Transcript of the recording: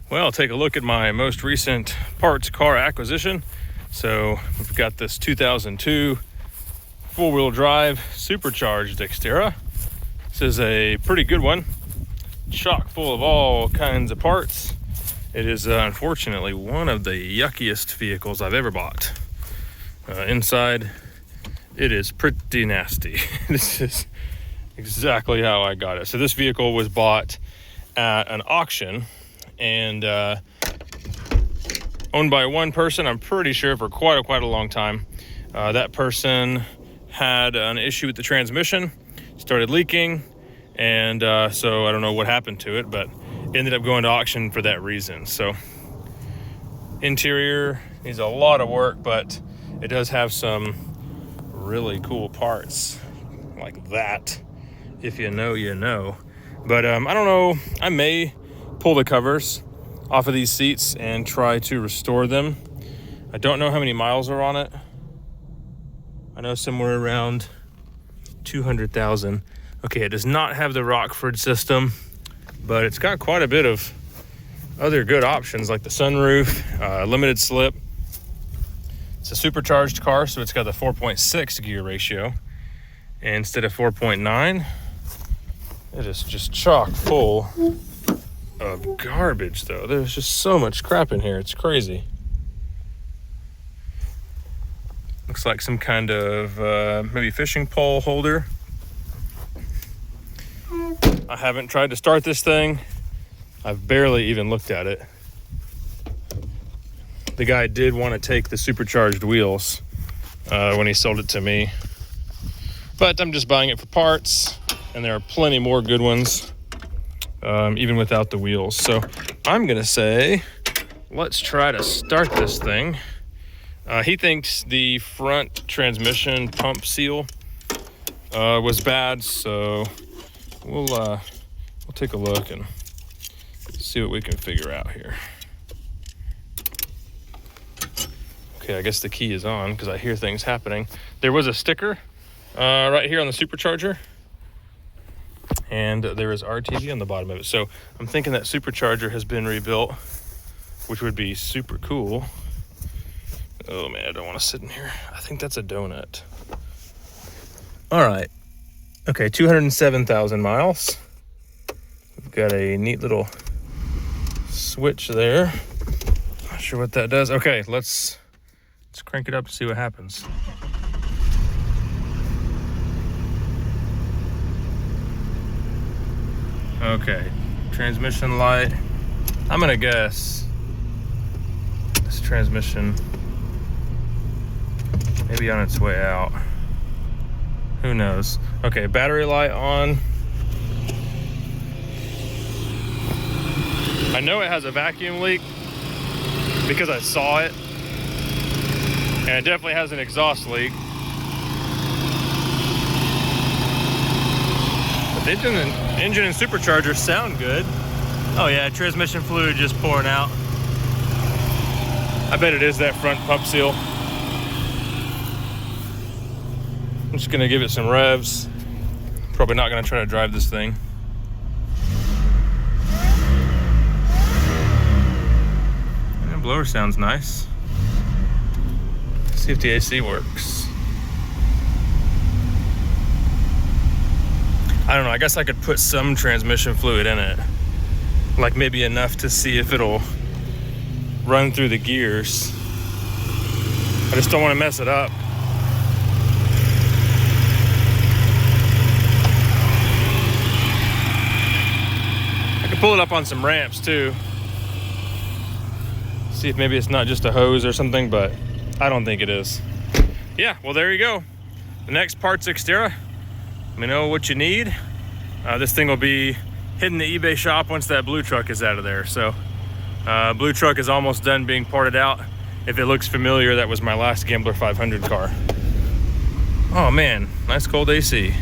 Well, take a look at my most recent parts car acquisition. So we've got this 2002 four-wheel drive supercharged Xterra. This is a pretty good one, chock full of all kinds of parts. It is unfortunately one of the yuckiest vehicles I've ever bought. Inside, it is pretty nasty. This is exactly how I got it. So this vehicle was bought at an auction and owned by one person, I'm pretty sure, for quite a long time. That person had an issue with the transmission, started leaking, and so I don't know what happened to it, but ended up going to auction for that reason. So interior needs a lot of work, but it does have some really cool parts like that. If you know, you know. But I don't know, I may pull the covers off of these seats and try to restore them. I don't know how many miles are on it. I know somewhere around 200,000. Okay, it does not have the Rockford system, but it's got quite a bit of other good options like the sunroof, limited slip. It's a supercharged car, so it's got the 4.6 gear ratio instead of 4.9. It is just chock full of garbage, though. There's just so much crap in here. It's crazy. Looks like some kind of maybe fishing pole holder. I haven't tried to start this thing. I've barely even looked at it. The guy did want to take the supercharged wheels when he sold it to me, but I'm just buying it for parts, and there are plenty more good ones even without the wheels. So I'm gonna say let's try to start this thing. He thinks the front transmission pump seal was bad, so we'll take a look and see what we can figure out here. Okay, I guess the key is on because I hear things happening. There was a sticker right here on the supercharger, and there is RTV on the bottom of it. So I'm thinking that supercharger has been rebuilt, which would be super cool. Oh man, I don't want to sit in here. I think that's a donut. All right. Okay, 207,000 miles. We've got a neat little switch there. Not sure what that does. Okay, let's crank it up to see what happens. Okay, transmission light. I'm gonna guess this transmission maybe on its way out. Who knows? Okay, battery light on. I know it has a vacuum leak because I saw it, and it definitely has an exhaust leak. But the engine and supercharger sound good. Oh yeah, transmission fluid just pouring out. I bet it is that front pump seal. I'm just gonna give it some revs. Probably not gonna try to drive this thing. And the blower sounds nice. Let's see if the AC works. I don't know, I guess I could put some transmission fluid in it. Like maybe enough to see if it'll run through the gears. I just don't wanna mess it up. Pull it up on some ramps too. See if maybe it's not just a hose or something, but I don't think it is. Yeah, well there you go. The next parts Xterra. Let me know what you need. This thing will be hitting the eBay shop once that blue truck is out of there. So blue truck is almost done being parted out. If it looks familiar, that was my last Gambler 500 car. Oh man, nice cold AC.